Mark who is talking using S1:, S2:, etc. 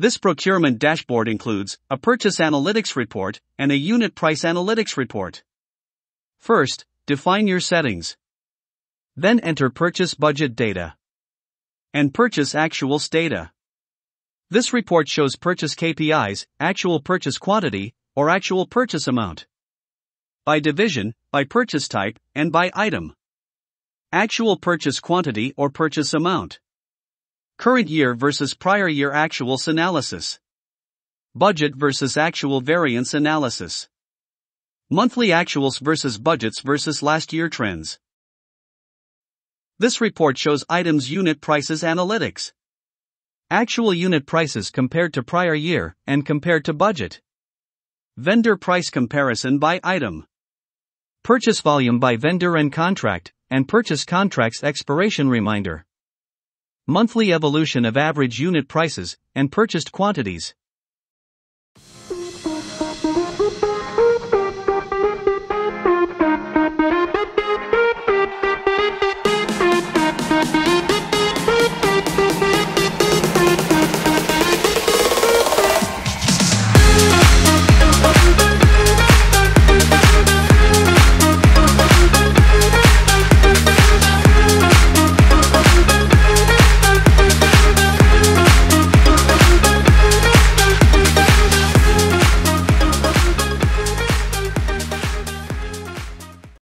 S1: This procurement dashboard includes a purchase analytics report and a unit price analytics report. First, define your settings. Then enter purchase budget data and purchase actuals data. This report shows purchase KPIs, actual purchase quantity, or actual purchase amount. By division, by purchase type, and by item. Actual purchase quantity or purchase amount. Current year versus prior year actuals analysis. Budget versus actual variance analysis. Monthly actuals versus budgets versus last year trends. This report shows items unit prices analytics. Actual unit prices compared to prior year and compared to budget. Vendor price comparison by item. Purchase volume by vendor and contract, and purchase contracts expiration reminder. Monthly evolution of average unit prices and purchased quantities.